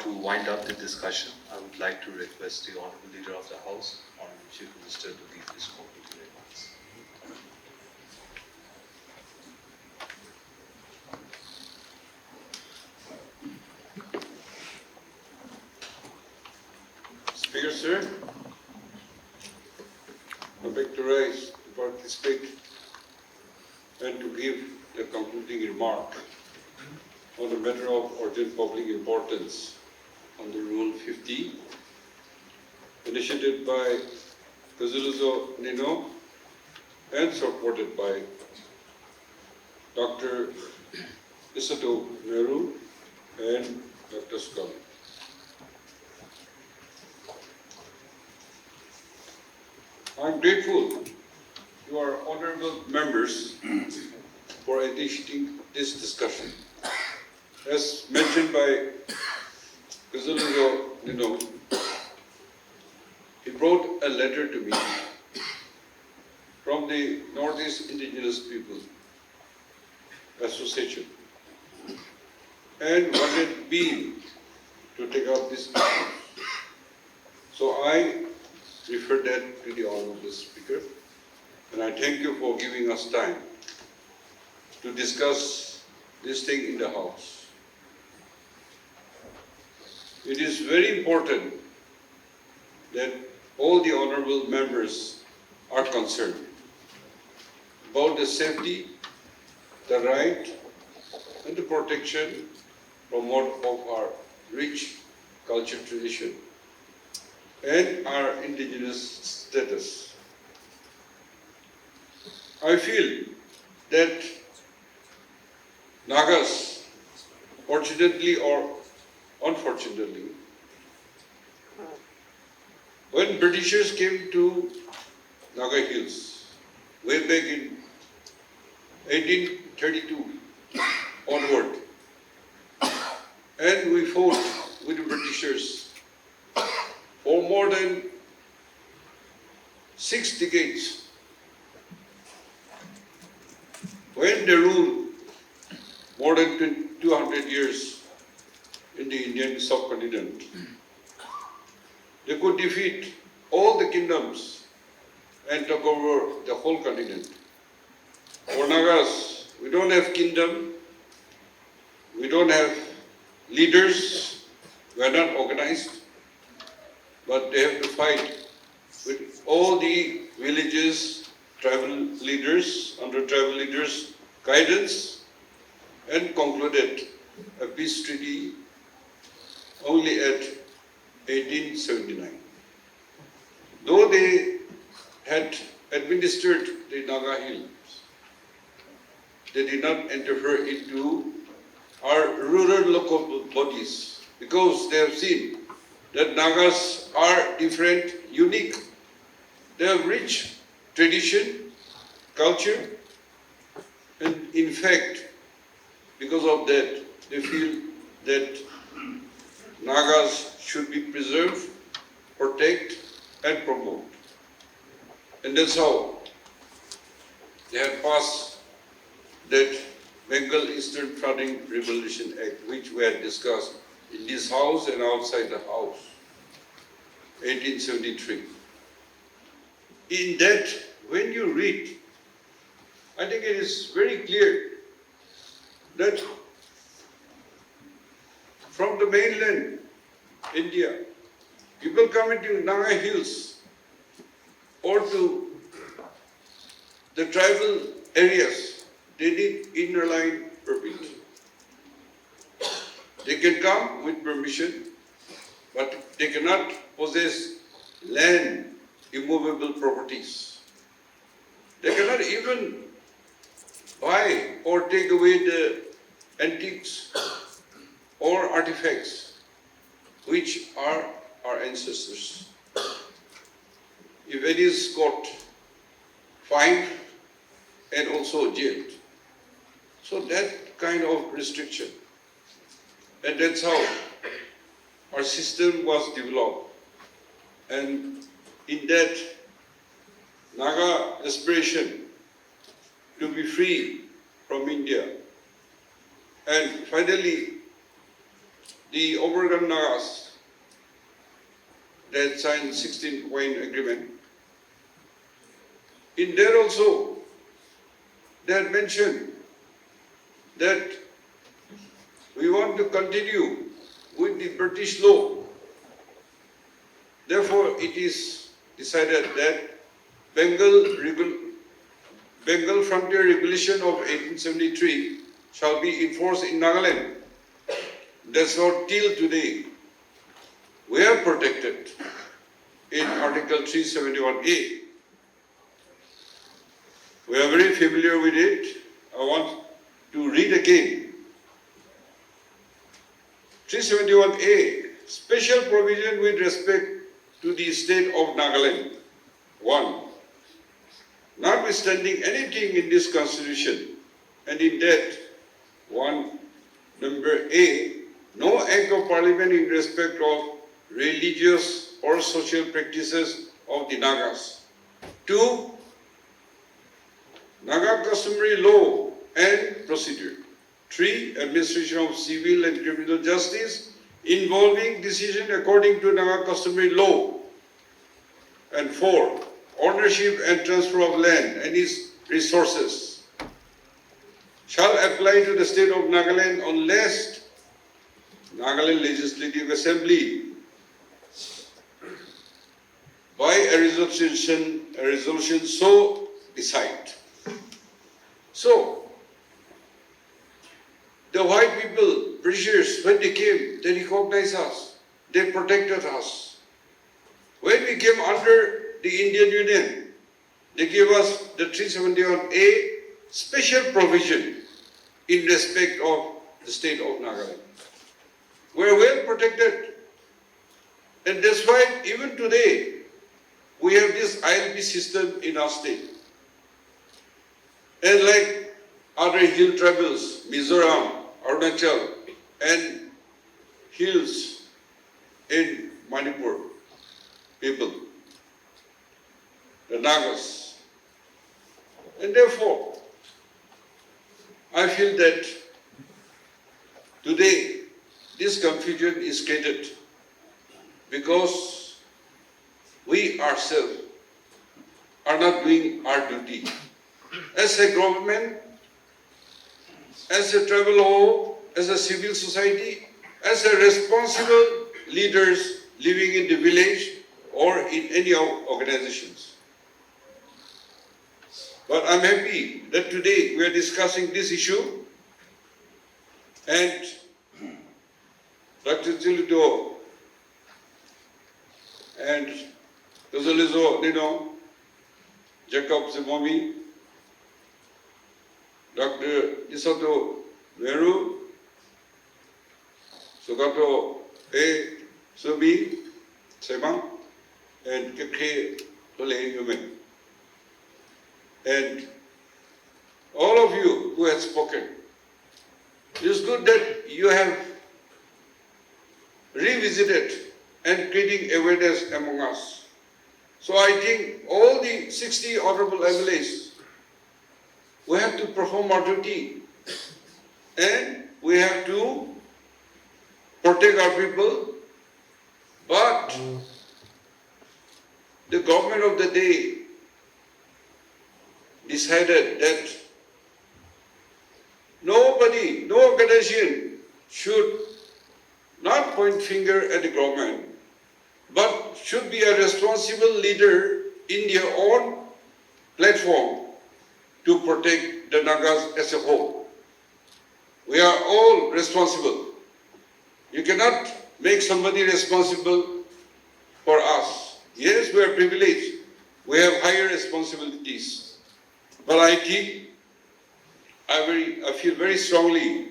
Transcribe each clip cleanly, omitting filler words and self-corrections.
to wind up the discussion, I would like to request the Honorable Leader of the House, Honorable Chief Minister, to give his concluding remarks. Speaker, sir, I beg to rise to participate and to give the concluding remark on the matter of urgent public importance on the Rule 50, initiated by Kazulizo Nino and supported by Dr. Isato Nehru and Dr. Scully. I'm grateful to our honorable members for initiating this discussion. As mentioned by Kazulizo Nino, he wrote a letter to me from the Northeast Indigenous People Association and wanted me to take up this issue. So I referred that to the Honorable Speaker, and I thank you for giving us time to discuss this thing in the House. It is very important that all the honorable members are concerned about the safety, the right, and the protection from what of our rich culture tradition and our indigenous status. I feel that Nagas, fortunately or unfortunately, when Britishers came to Naga Hills way back in 1832 onward, and we fought with the Britishers for more than 6 decades. When they ruled more than 200 years in the Indian subcontinent, they could defeat all the kingdoms and took over the whole continent. For Nagas, we don't have kingdom, we don't have leaders, we are not organized, but they have to fight with all the villages, tribal leaders, under tribal leaders' guidance, and concluded a peace treaty only at 1879. Though they had administered the Naga Hills, they did not interfere into our rural local bodies because they have seen that Nagas are different, unique. They have rich tradition, culture, and in fact, because of that, they feel that Nagas should be preserved, protect, and promote. And that's how they had passed that Bengal Eastern Trading Revolution Act, which we had discussed in this house and outside the house, 1873. In that, when you read, I think it is very clear that from the mainland India, people come into Naga Hills or to the tribal areas, they need inner line permit. They can come with permission, but they cannot possess land, immovable properties. They cannot even buy or take away the antiques or artifacts which are our ancestors. If any is caught, fined and also jailed. So that kind of restriction. And that's how our system was developed. And in that, Naga aspiration to be free from India. And finally, the Oregon Nagas that signed 16-point agreement. In there also, they had mentioned that we want to continue with the British law. Therefore, it is decided that Bengal Frontier Regulation of 1873 shall be enforced in Nagaland. That's what till today we are protected in Article 371A. We are very familiar with it. I want to read again. 371A, special provision with respect to the state of Nagaland. 1. Notwithstanding anything in this constitution, and in that, 1, number A, no act of parliament in respect of religious or social practices of the Nagas. 2, Naga customary law and procedure. 3, administration of civil and criminal justice involving decision according to Naga customary law. And 4, ownership and transfer of land and its resources shall apply to the state of Nagaland unless Nagaland Legislative Assembly by a resolution so decide. So, the white people, Britishers, when they came, they recognized us, they protected us. When we came under the Indian Union, they gave us the 371A special provision in respect of the state of Nagaland. We are well protected, and that's why even today we have this ILP system in our state. And like other hill tribals, Mizoram, Arunachal, and hills in Manipur, people, the Nagas. And therefore, I feel that today this confusion is created because we ourselves are not doing our duty. As a government, as a tribal law, as a civil society, as a responsible leaders living in the village or in any organizations. But I'm happy that today we are discussing this issue, and Dr. Chilito and Rosalizo, Jacob Zimomi, Dr. Isato Meru, Sugato A. Subi, Sema, and Kekhe Tole Human. And all of you who have spoken, it is good that you have revisited and creating awareness among us. So I think all the 60 honorable MLAs, we have to perform our duty, and we have to protect our people, but the government of the day decided that nobody, no organization should not point finger at the government, but should be a responsible leader in their own platform to protect the Nagas as a whole. We are all responsible. You cannot make somebody responsible for us. Yes, we are privileged. We have higher responsibilities. But I think I feel very strongly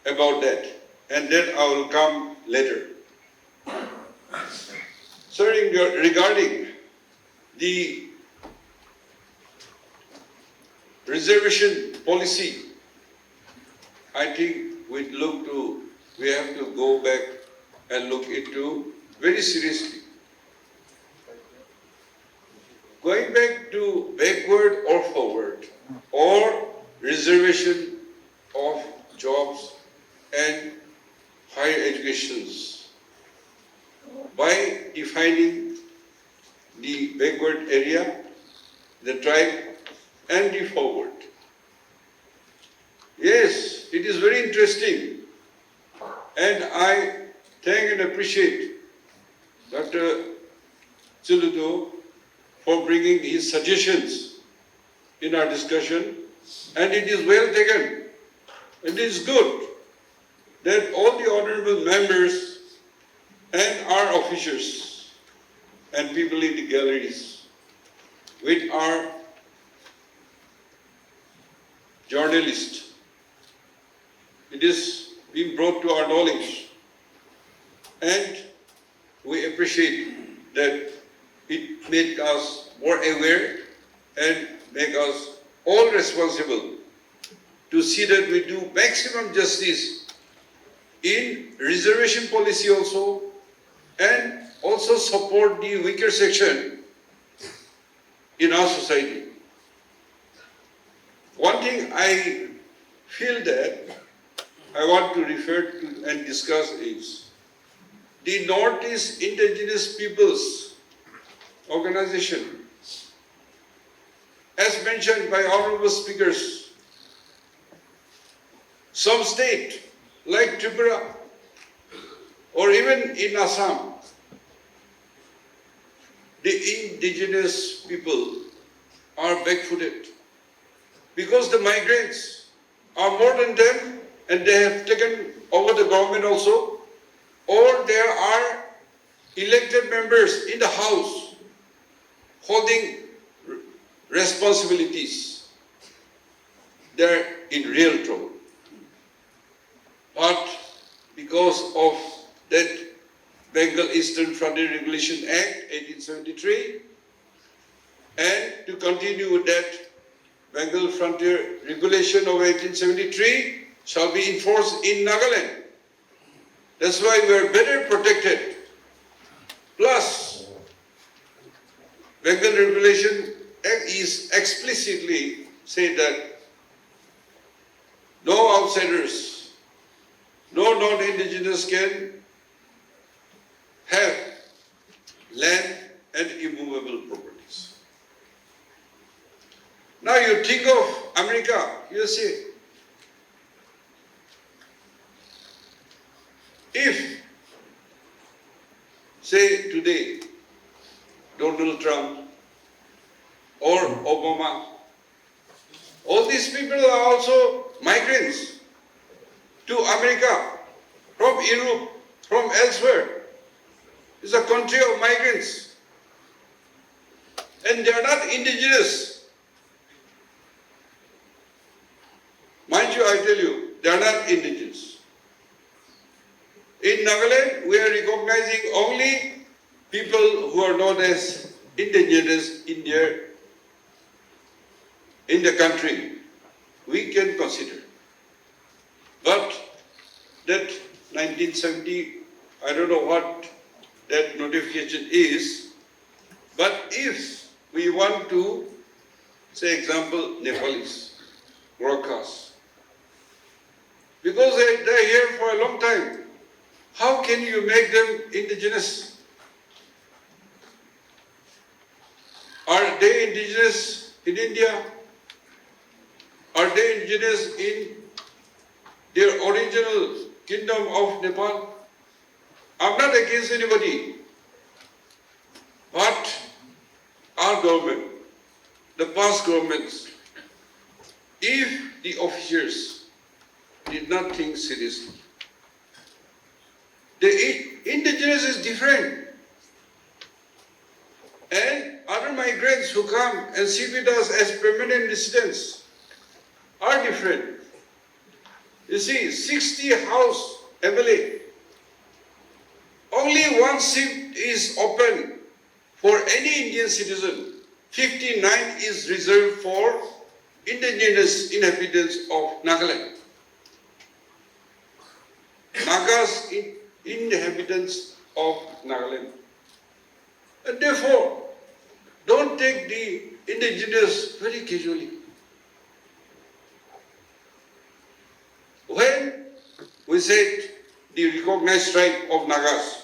about that. And then I will come later. So regarding the reservation policy, I think we have to go back and look into very seriously. Going back to backward or forward, or reservation of jobs and higher education the tribe and the forward. Yes, it is very interesting, and I thank and appreciate Dr. Chiludo for bringing his suggestions in our discussion, and it is well taken. It is good that all the honorable members and our officers and people in the galleries with our journalists, it is being brought to our knowledge, and we appreciate that it made us more aware and make us all responsible to see that we do maximum justice in reservation policy also, and also support the weaker section in our society. One thing I feel that I want to refer to and discuss is the Northeast Indigenous Peoples Organization. As mentioned by honorable speakers, some state like Tripura or even in Assam, the indigenous people are backfooted because the migrants are more than them and they have taken over the government also, or there are elected members in the house holding responsibilities. They are in real trouble. But because of that Bengal Eastern Frontier Regulation Act 1873, and to continue with that, Bengal Frontier Regulation of 1873 shall be enforced in Nagaland. That's why we are better protected. Plus, Bengal Regulation Act is explicitly said that no outsiders, no non-indigenous can have land and immovable properties. Now you think of America, USA. If, say today, Donald Trump or Obama, all these people are also migrants to America, from Europe, from elsewhere. It's a country of migrants. And they are not indigenous. Mind you, I tell you, they are not indigenous. In Nagaland, we are recognizing only people who are known as indigenous in the country. We can consider. But that 1970, I don't know what that notification is, but if we want to, say example, Nepalese, Gorkhas, because they're here for a long time, how can you make them indigenous? Are they indigenous in India? Are they indigenous in their original kingdom of Nepal? I'm not against anybody, but our government, the past governments, if the officers did not think seriously, the indigenous is different. And other migrants who come and sit with us as permanent residents are different. You see, 60 house MLA, only one seat is open for any Indian citizen. 59 is reserved for indigenous inhabitants of Nagaland. Nagas, inhabitants of Nagaland. And therefore, don't take the indigenous very casually. When we said the recognized tribe of Nagas,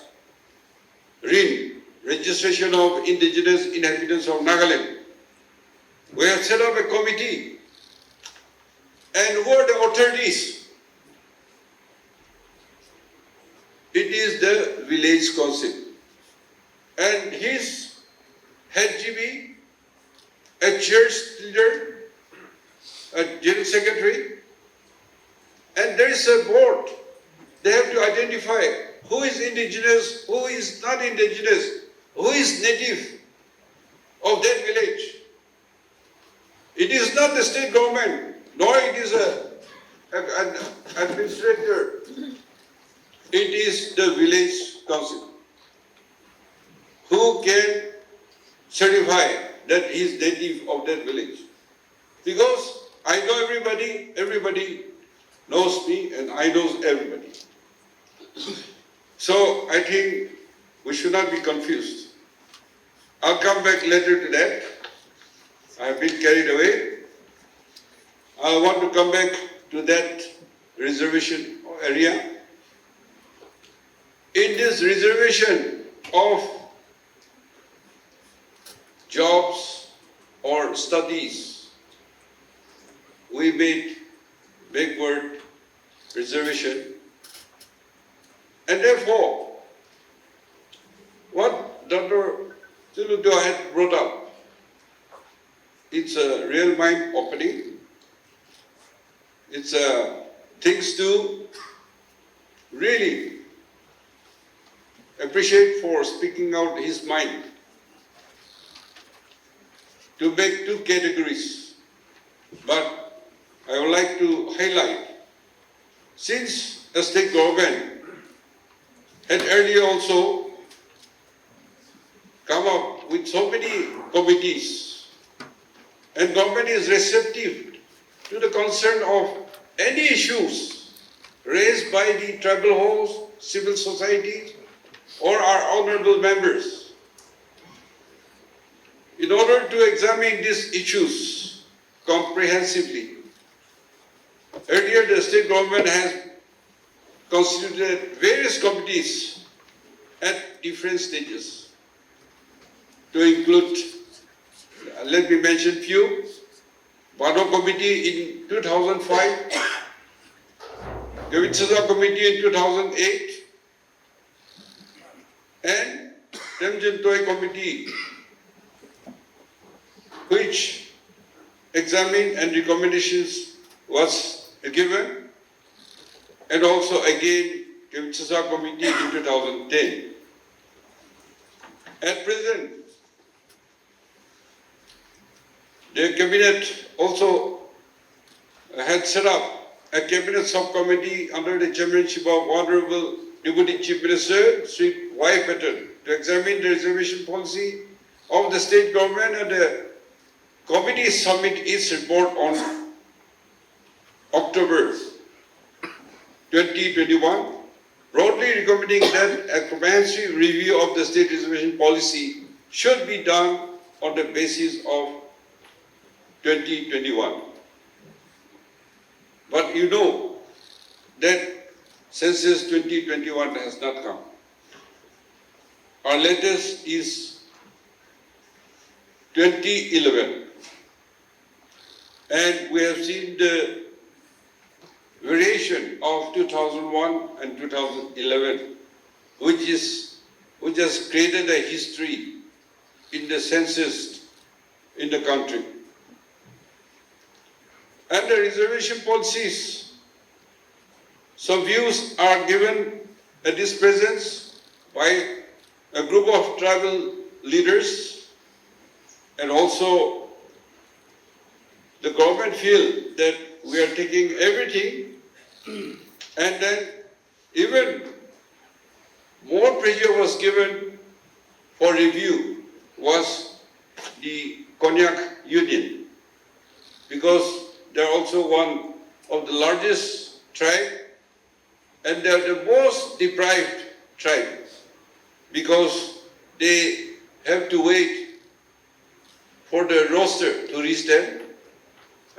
RIIN, Registration of Indigenous Inhabitants of Nagaland, have set up a committee. And who are the authorities? It is the village council. And his head GB, a church leader, a general secretary, and there is a board. They have to identify who is indigenous, who is not indigenous, who is native of that village. It is not the state government, nor it is an administrator. It is the village council who can certify that he is native of that village. Because I know everybody, everybody knows me, and I know everybody. So I think we should not be confused. I'll come back later to that. I have been carried away. I want to come back to that reservation area. In this reservation of jobs or studies, we made backward reservation. And therefore, what Dr. Tiludo had brought up, it's a real mind opening. It's things to really appreciate for speaking out his mind. To make two categories. But I would like to highlight, since the state government had earlier also come up with so many committees, and government is receptive to the concern of any issues raised by the tribal hosts, civil society, or our honorable members. In order to examine these issues comprehensively, earlier the state government has constituted various committees at different stages. To include, let me mention few. Bado Committee in 2005, Gavitsada Committee in 2008, and Temjentoi Committee, which examined and recommendations was given, and also again Gavitsada Committee in 2010. At present, the cabinet also had set up a cabinet subcommittee under the chairmanship of Honorable Deputy Chief Minister Sri Y. Patel to examine the reservation policy of the state government, and the committee submit its report on October 2021, broadly recommending that a comprehensive review of the state reservation policy should be done on the basis of 2021. But you know that census 2021 has not come. Our latest is 2011. And we have seen the variation of 2001 and 2011, which has created a history in the census in the country. And the reservation policies, some views are given at this presence by a group of tribal leaders, and also the government feel that we are taking everything, and then even more pressure was given for review was the Konyak Union, because they are also one of the largest tribe, and they are the most deprived tribe, because they have to wait for the roster to reach them.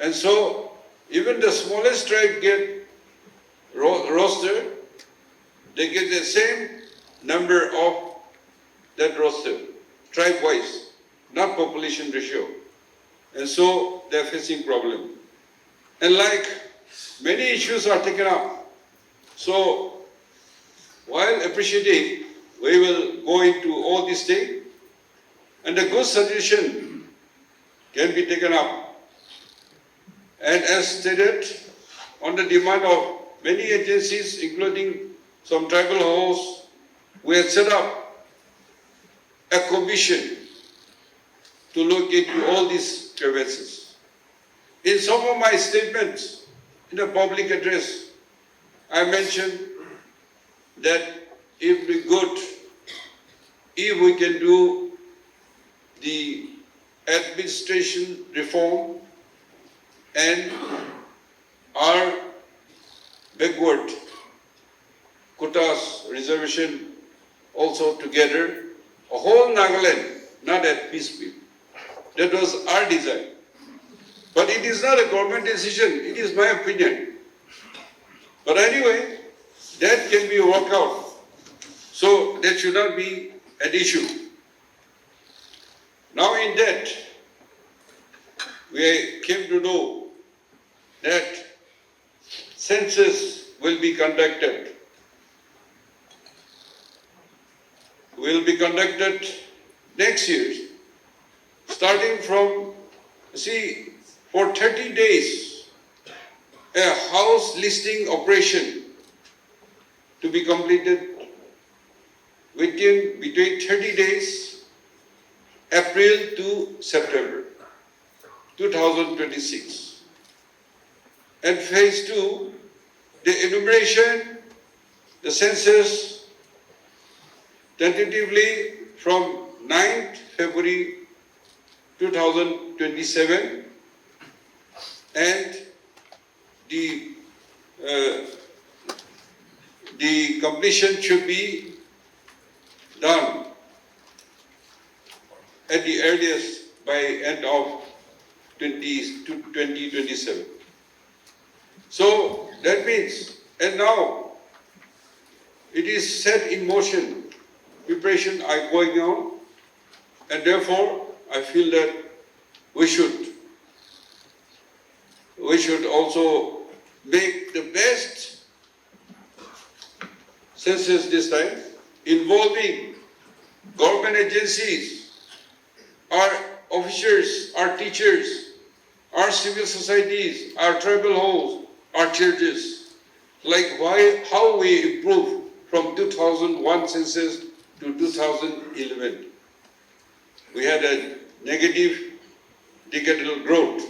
And so even the smallest tribe get roster, they get the same number of that roster, tribe-wise, not population ratio. And so they are facing problem. And like many issues are taken up. So while appreciating, we will go into all these things, and a good suggestion can be taken up. And as stated, on the demand of many agencies, including some tribal hosts, we have set up a commission to look into all these grievances. In some of my statements in a public address, I mentioned that if we can do the administration reform and our backward quotas reservation also together, a whole Nagaland, not at piecemeal. That was our design. But it is not a government decision, it is my opinion. But anyway, that can be worked out. So that should not be an issue. Now in that, we came to know that census will be conducted. Will be conducted next year, starting from, for 30 days, a house listing operation to be completed between 30 days, April to September 2026. And phase 2, the enumeration, the census, tentatively from 9th February 2027, and the completion should be done at the earliest by end of 2027. So that means, and now it is set in motion, preparation are going on, and therefore I feel that we should also make the best census this time, involving government agencies, our officers, our teachers, our civil societies, our tribal halls, our churches, like how we improved from 2001 census to 2011. We had a negative decadal growth,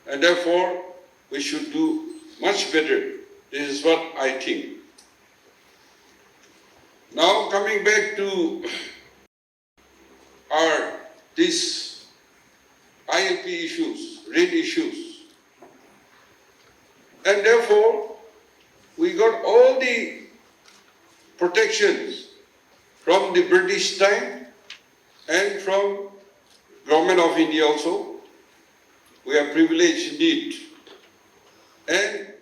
and therefore we should do much better. This is what I think. Now coming back to these ILP issues, RIIN issues, and therefore we got all the protections from the British time and from Government of India also. We are privileged indeed. And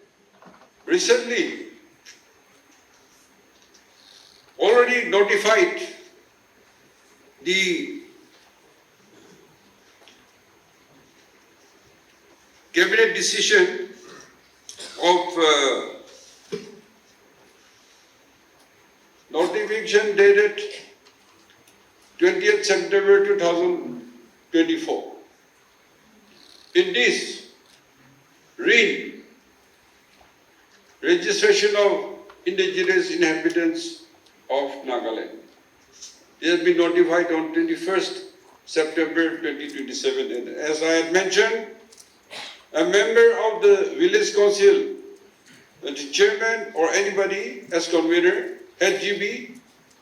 recently, already notified the cabinet decision of notification dated 20th September 2024. In this, RIIN, Registration of Indigenous Inhabitants of Nagaland. It has been notified on 21st September 2027. And as I had mentioned, a member of the village council, the chairman or anybody as convener, head GB,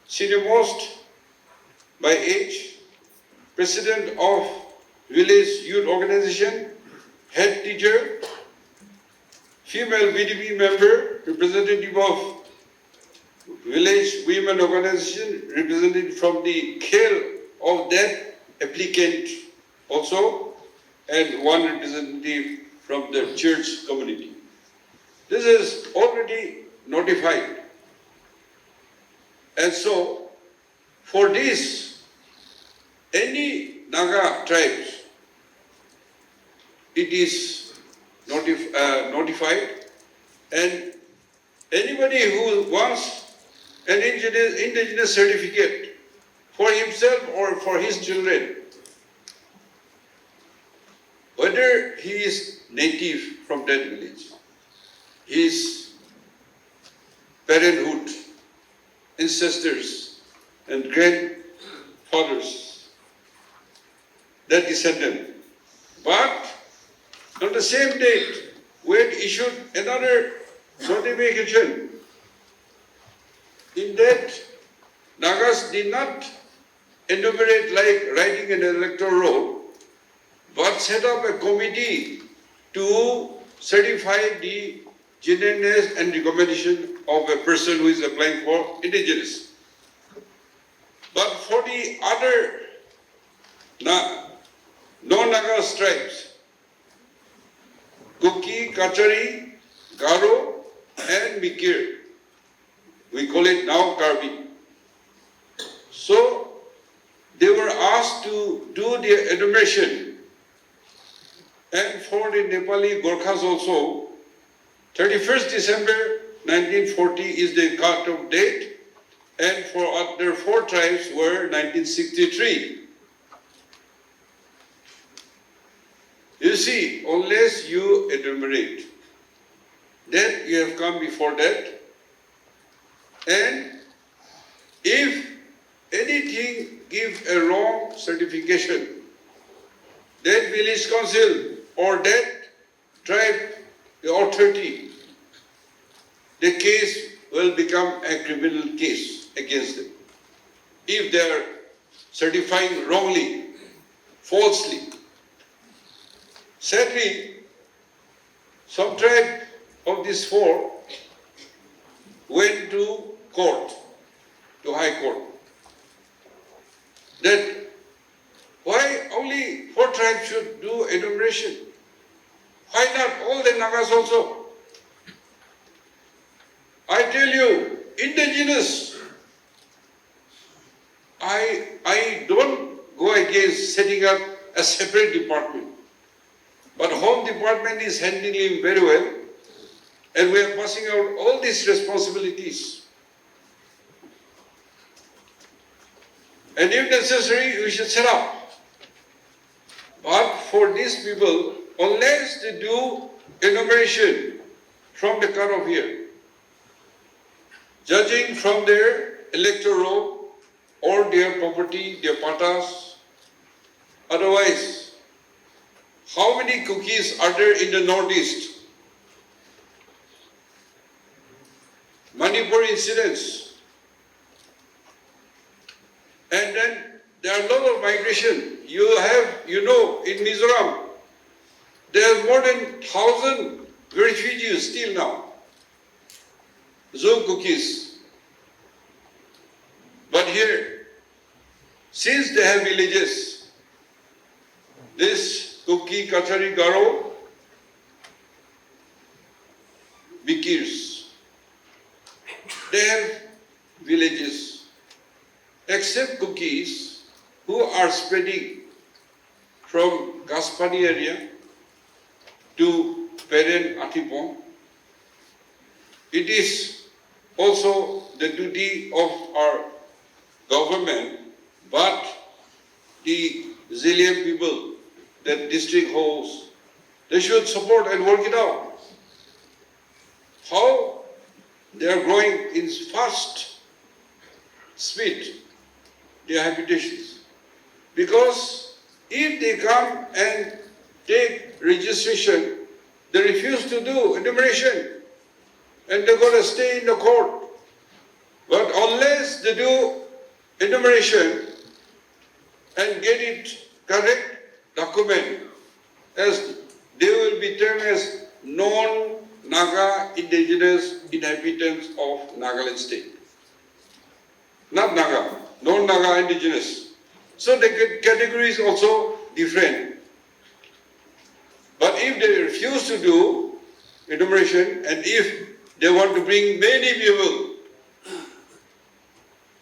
senior most by age, president of village youth organization, head teacher, female VDP member, representative of village women organization, representative from the care of that applicant also, and one representative from the church community. This is already notified. And so, for this, any Naga tribes it is notified, and anybody who wants an indigenous certificate for himself or for his children, whether he is native from that village, his parenthood, ancestors and grandfathers, that descendant. But on the same date, we had issued another notification. In that, Nagas did not enumerate like writing an electoral roll, but set up a committee to certify the genuineness and recommendation of a person who is applying for indigenous. But for the other non-Nagas tribes, Kuki, Kachari, Garo, and Mikir, we call it now Karbi. So they were asked to do the enumeration. And for the Nepali Gorkhas also, 31st December 1940 is the cut-off date, and for other 4 tribes were 1963. You see, unless you enumerate, then you have come before that, and if anything gives a wrong certification, that village council or that tribe, the authority, the case will become a criminal case against them. If they are certifying wrongly, falsely. Sadly, some tribe of these 4 went to court, to High Court, that why only 4 tribes should do enumeration? Why not all the Nagas also? I tell you, indigenous, I don't go against setting up a separate department. But Home Department is handling very well, and we are passing out all these responsibilities. And if necessary, we should set up. But for these people, unless they do enumeration from the cut-off year, judging from their electoral roll or their property, their patas, otherwise, how many cookies are there in the Northeast? Manipur incidents. And then there are a lot of migration. You know, in Mizoram, there are more than 1,000 refugees still now. Zoo cookies. But here, since they have villages, this Kuki, Kachari, Garo, Bikirs, they have villages, except Kukis who are spreading from Gaspani area to Peren Atipong. It is also the duty of our government, but the Zillion people, that district holds, they should support and work it out. How they are growing in fast speed, their habitations. Because if they come and take registration, they refuse to do enumeration, and they're going to stay in the court. But unless they do enumeration and get it correct document, as they will be termed as non-Naga indigenous inhabitants of Nagaland state. Not Naga, non-Naga indigenous. So the category is also different. But if they refuse to do enumeration, and if they want to bring many people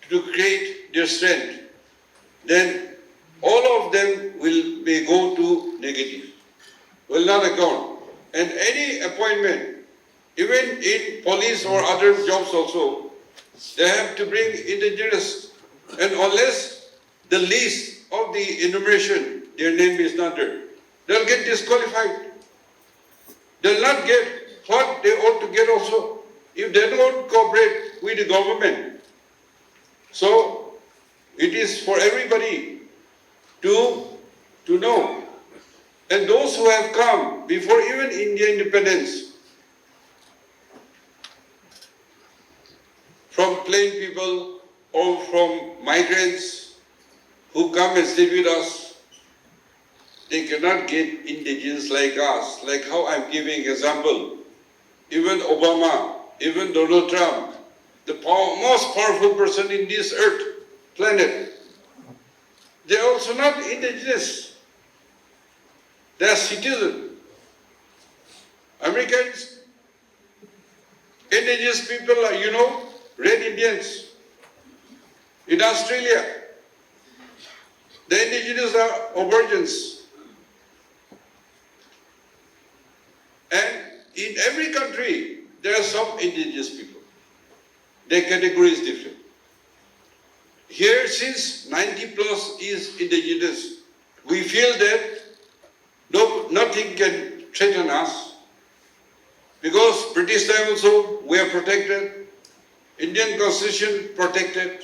to create their strength, then all of them will may go to negative. will not account. And any appointment, even in police or other jobs also, they have to bring indigenous. And unless the list of the enumeration, their name is not there, they'll get disqualified. They'll not get what they ought to get also if they don't cooperate with the government. So it is for everybody to know. And those who have come before even India independence, from plain people or from migrants who come and stay with us, they cannot get indigenous like us, like how I'm giving example. Even Obama, even Donald Trump, the most powerful person in this earth, planet, they are also not indigenous. They are citizens. Americans, indigenous people are, Red Indians. In Australia, the indigenous are aborigines. And in every country, there are some indigenous people. Their category is different. Here, since 90 plus is indigenous, we feel that nothing can threaten us. Because British time also, we are protected. Indian Constitution protected.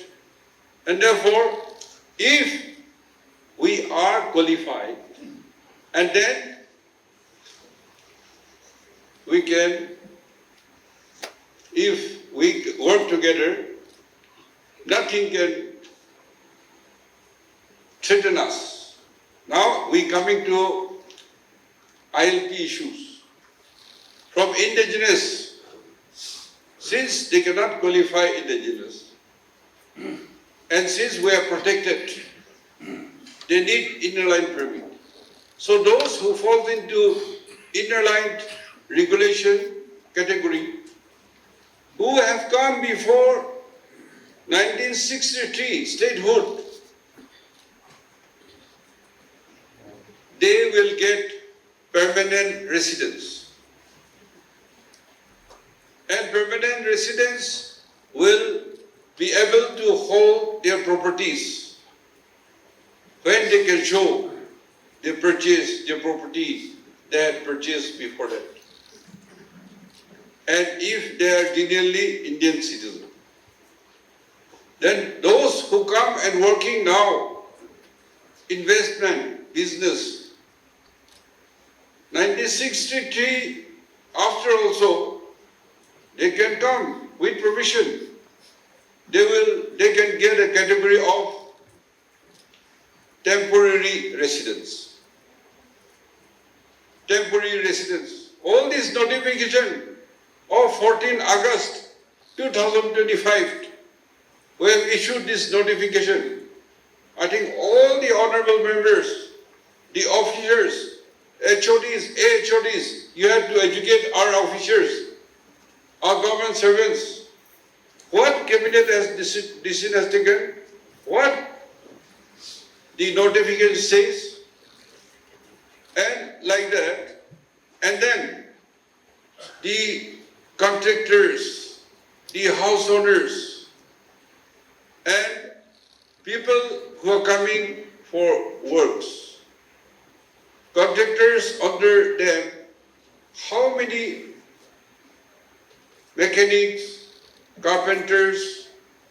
And therefore, if we are qualified, and then we can, if we work together, nothing can threaten us. Now we coming to ILP issues. From indigenous, since they cannot qualify indigenous, and since we are protected, they need inner line permit. So those who fall into inner line regulation category, who have come before 1963 statehood, they will get permanent residence. And permanent residents will be able to hold their properties when they can show they purchased their property they had purchased before that. And if they are genuinely Indian citizens, then those who come and working now, investment, business, 1963, after also, they can come with permission. They can get a category of temporary residence. Temporary residence. All this notification of 14 August 2025, we have issued this notification. I think all the honorable members, the officers, HODs, AHODs, you have to educate our officers, our government servants. What cabinet has decision has taken? What the notification says? And like that. And then the contractors, the house owners, and people who are coming for works. Contractors under them, how many mechanics, carpenters,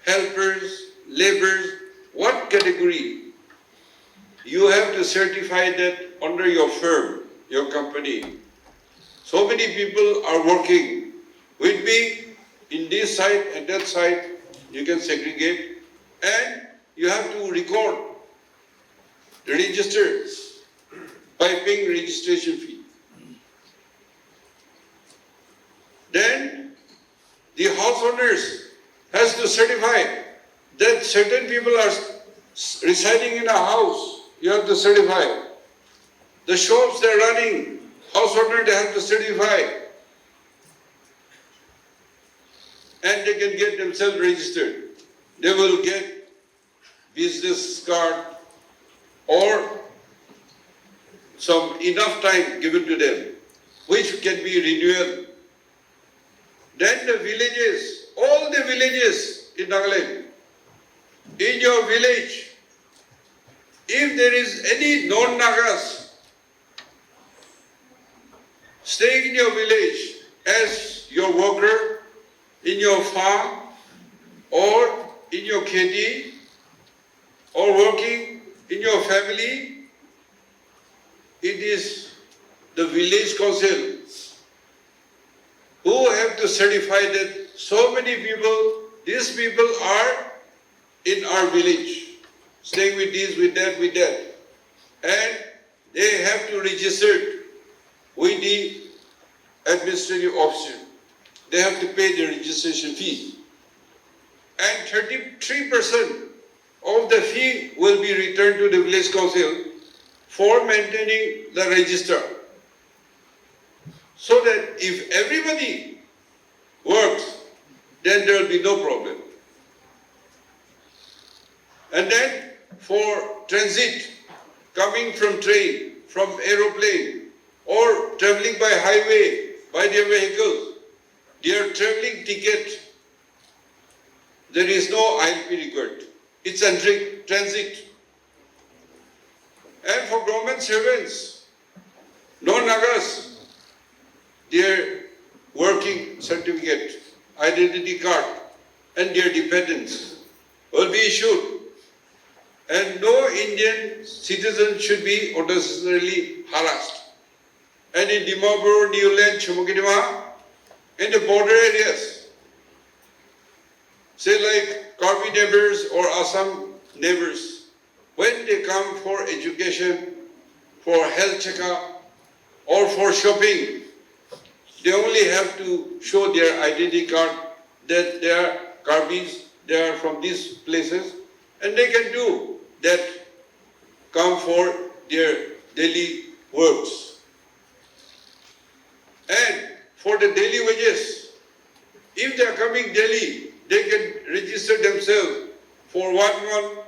helpers, laborers, what category? You have to certify that under your firm, your company. So many people are working with me in this side and that side. You can segregate and you have to record, register by paying registration fee. Then the house owners has to certify that certain people are residing in a house. You have to certify. The shops they're running, house owner they have to certify. And they can get themselves registered. They will get business card or some enough time given to them, which can be renewal. Then the villages, all the villages in Nagaland, in your village, if there is any non-Nagas staying in your village as your worker, in your farm, or in your kheti, or working in your family, it is the village council who have to certify that so many people, these people are in our village, staying with this, with that, and they have to register with the administrative officer. They have to pay the registration fee. And 33% of the fee will be returned to the village council for maintaining the register. So that if everybody works, then there will be no problem. And then for transit, coming from train, from aeroplane, or traveling by highway, by their vehicle, their traveling ticket, there is no ILP required. It's a transit. And for government servants, non-Nagas, their working certificate, identity card, and their dependents will be issued. And no Indian citizen should be unnecessarily harassed. And in Dimapur, Newland, Chumukidima, in the border areas, say like Karbi neighbors or Assam neighbors, when they come for education, for health checkup, or for shopping, they only have to show their identity card that they are Karbis, they are from these places, and they can do that, come for their daily works. And for the daily wages, if they are coming daily, they can register themselves for 1 month,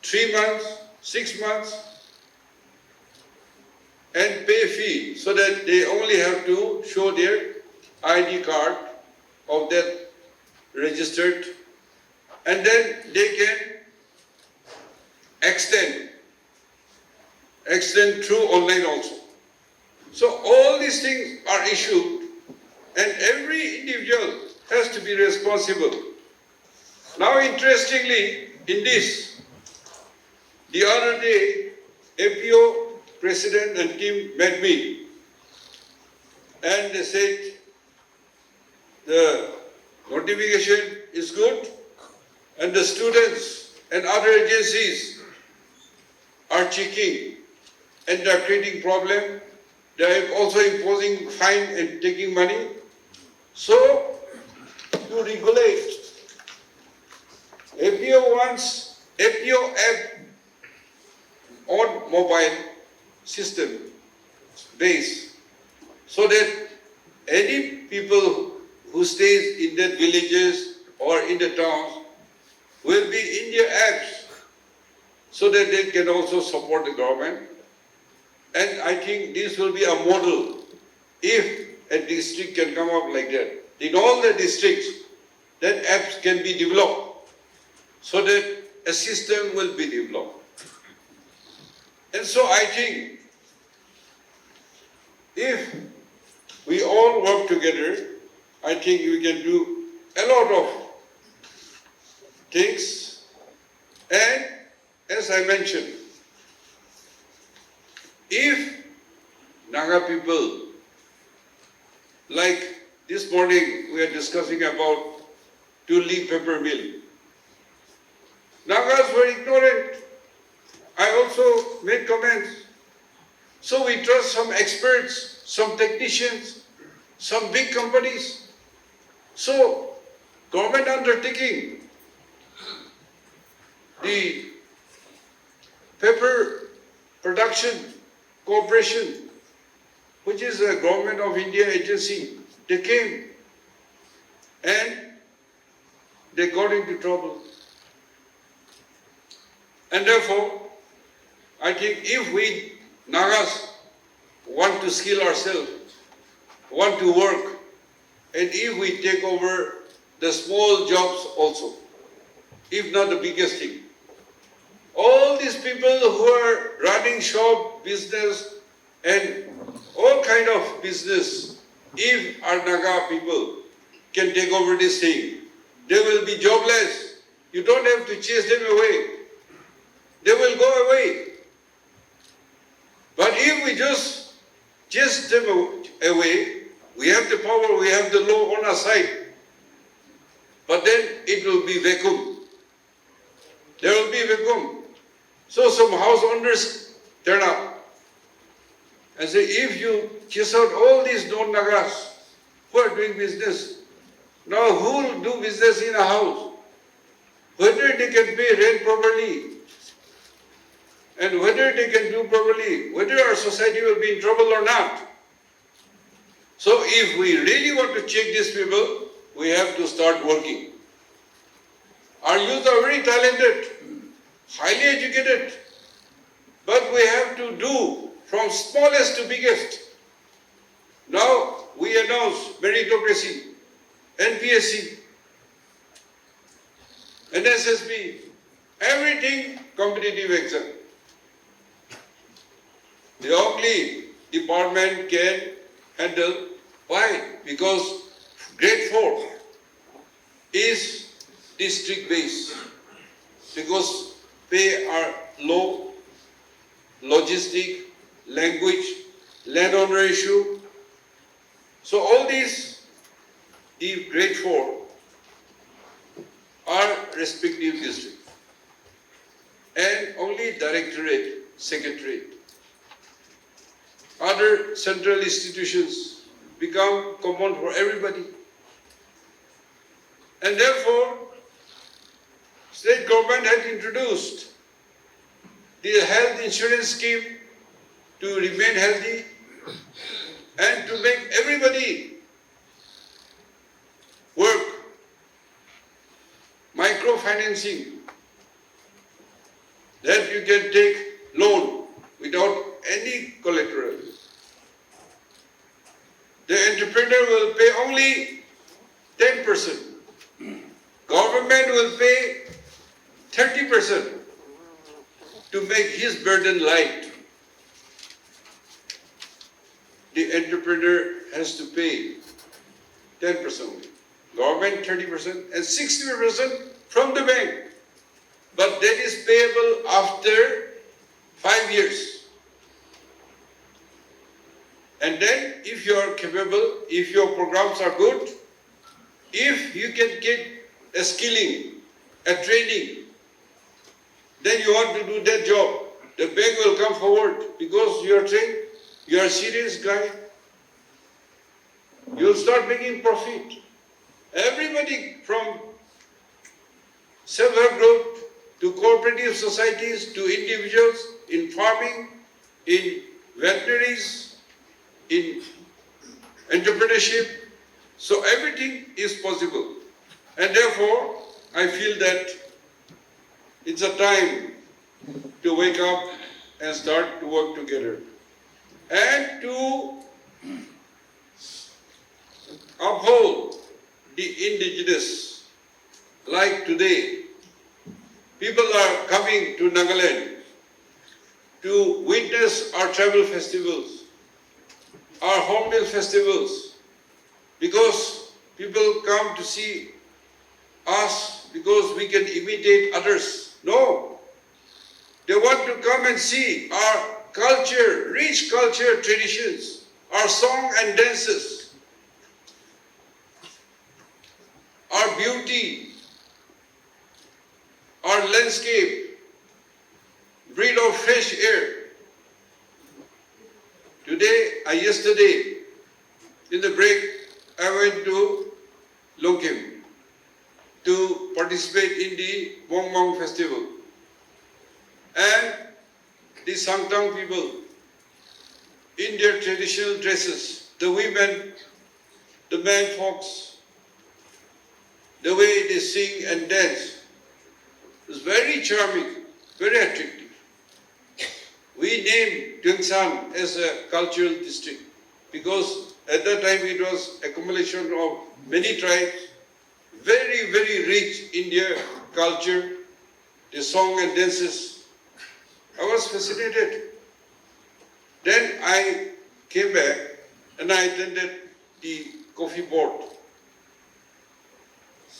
3 months, 6 months, and pay fee, so that they only have to show their ID card of that registered, and then they can extend through online also. So all these things are issued, and every individual has to be responsible. Now interestingly, in this, the other day, APO president and team met me, and they said the notification is good, and the students and other agencies are checking, and they are creating problem. They are also imposing fine and taking money. So, to regulate, APO wants APO app on mobile system base, so that any people who stays in the villages or in the towns will be in their apps, so that they can also support the government. And I think this will be a model if a district can come up like that. In all the districts, that apps can be developed, so that a system will be developed. And so I think if we all work together, I think we can do a lot of things. And as I mentioned, if Naga people, like this morning we are discussing about to leave paper mill, Nagas were ignorant. I also made comments. So we trust some experts, some technicians, some big companies. So government undertaking, the paper production corporation, which is a government of India agency, they came and they got into trouble. And therefore, I think if we Nagas want to skill ourselves, want to work, and if we take over the small jobs also, if not the biggest thing. All these people who are running shop, business, and all kind of business, if our Naga people can take over this thing, they will be jobless. You don't have to chase them away. They will go away. But if we just chase them away, we have the power, we have the law on our side. But then it will be vacuum. There will be vacuum. So some house owners turn up and say, if you chase out all these non-Nagas who are doing business, now who will do business in a house? Whether they can pay rent properly, and whether they can do properly, whether our society will be in trouble or not. So if we really want to check these people, we have to start working. Our youth are very talented, highly educated, but we have to do from smallest to biggest. Now we announce meritocracy, NPSC, NSSB, everything competitive exam. The only department can handle. Why? Because grade 4 is district based. Because pay are low, logistic, language, landowner issue. So all these, the grade 4 are respective district. And only directorate, secretariat. Other central institutions become common for everybody. And therefore, state government had introduced the health insurance scheme to remain healthy and to make everybody work. Microfinancing, that you can take loan without any collateral. The entrepreneur will pay only 10%. Government will pay 30% to make his burden light. The entrepreneur has to pay 10% only. Government 30% and 60% from the bank. But that is payable after 5 years. And then if you are capable, if your programs are good, if you can get a skilling, a training, then you want to do that job. The bank will come forward because you are trained, you are a serious guy. You will start making profit. Everybody from self-help group to cooperative societies to individuals in farming, in veterinaries, in entrepreneurship. So everything is possible. And therefore, I feel that it's a time to wake up and start to work together. And to uphold the indigenous. Like today, people are coming to Nagaland to witness our tribal festivals, our hornbill festivals, because people come to see us because we can imitate others. No. They want to come and see our culture, rich culture, traditions, our song and dances, our beauty, our landscape, breathe of fresh air. Yesterday, in the break, I went to Longkim to participate in the Mong Mong festival. And the Sangtang people, in their traditional dresses, the women, the men folks, the way they sing and dance is very charming, very attractive. We name Tungsan as a cultural district because at that time it was accumulation of many tribes, very, very rich India culture, the song and dances. I was fascinated. Then I came back and I attended the Coffee Board.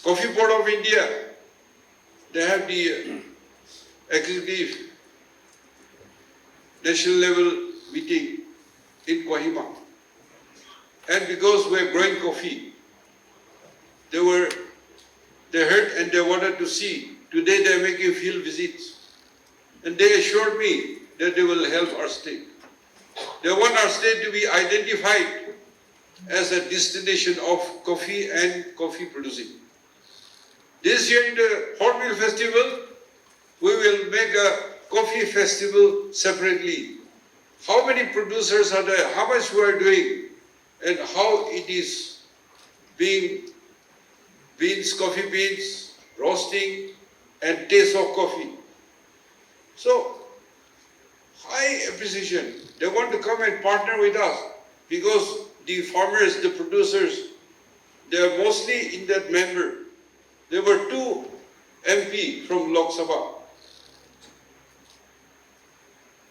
Coffee Board of India, they have the executive national level meeting in Kohima. And because we are growing coffee, they heard and they wanted to see. Today they are making field visits. And they assured me that they will help our state. They want our state to be identified as a destination of coffee and coffee producing. This year in the Hornbill Festival, we will make a coffee festival separately. How many producers are there, how much we are doing, and how it is being coffee beans, roasting, and taste of coffee. So, high appreciation. They want to come and partner with us because the farmers, the producers, they are mostly in that member. There were 2 MP from Lok Sabha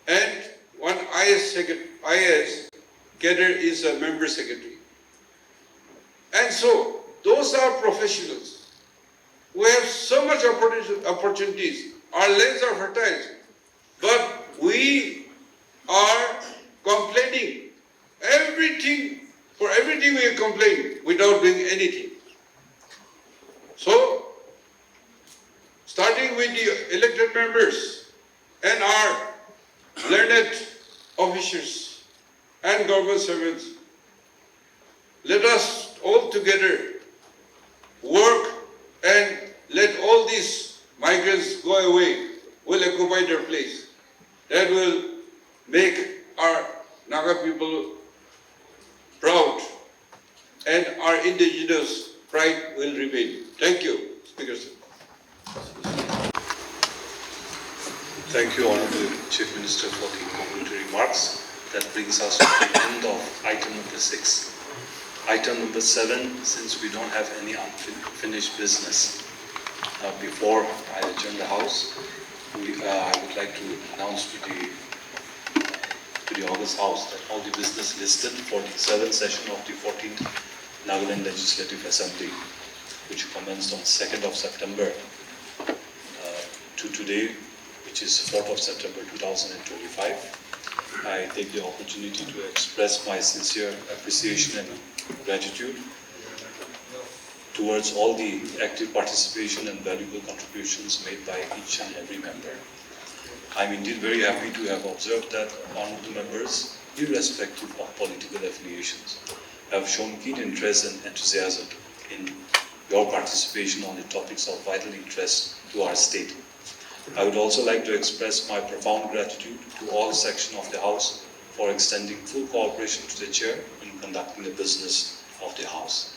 and 1 IS cadre is a member secretary. And so, those are professionals. We have so much opportunities. Our lands are fertile, but we are complaining. For everything we complain without doing anything. So, starting with the elected members and our learned officers and government servants, let us all together work and let all these migrants go away, will occupy their place. That will make our Naga people proud and our indigenous pride will remain. Thank you, Speaker sir. Thank you, Honorable Chief Minister, for the complimentary remarks. That brings us to the end of item number 6. Item number 7, since we don't have any unfinished business, before I adjourn the House, I would like to announce to the August House that all the business listed for the 7th session of the 14th Nagaland Legislative Assembly, which commenced on 2nd of September to today, which is 4th of September 2025. I take the opportunity to express my sincere appreciation and gratitude towards all the active participation and valuable contributions made by each and every member. I'm indeed very happy to have observed that honorable members, irrespective of political affiliations, have shown keen interest and enthusiasm in your participation on the topics of vital interest to our state. I would also like to express my profound gratitude to all sections of the House for extending full cooperation to the Chair in conducting the business of the House.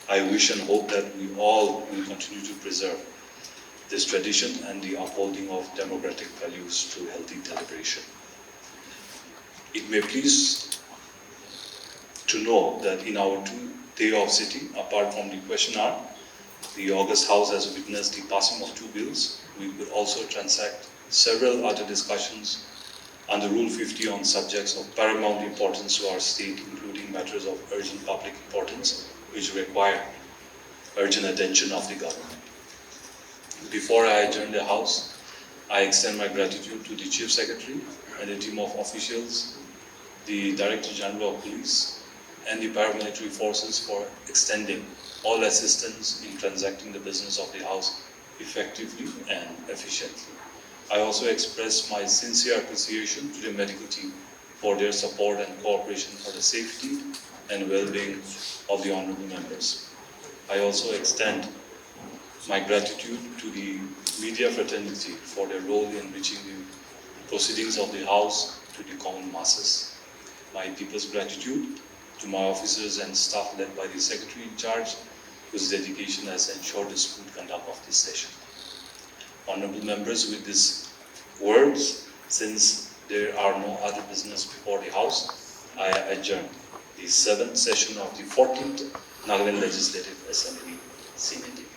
I wish and hope that we all will continue to preserve this tradition and the upholding of democratic values through healthy deliberation. It may please to know that in our 2 days of sitting, apart from the question hour, the August House has witnessed the passing of 2 bills. We could also transact several other discussions under Rule 50 on subjects of paramount importance to our state, including matters of urgent public importance, which require urgent attention of the government. Before I adjourn the House, I extend my gratitude to the Chief Secretary and a team of officials, the Director General of Police, and the paramilitary forces for extending all assistance in transacting the business of the House effectively and efficiently. I also express my sincere appreciation to the medical team for their support and cooperation for the safety and well-being of the honorable members. I also extend my gratitude to the media fraternity for their role in reaching the proceedings of the House to the common masses. My deepest gratitude to my officers and staff led by the Secretary in charge, whose dedication has ensured the smooth conduct of this session. Honorable members, with these words, since there are no other business before the House, I adjourn the 7th session of the 14th Nagaland Legislative Assembly CND.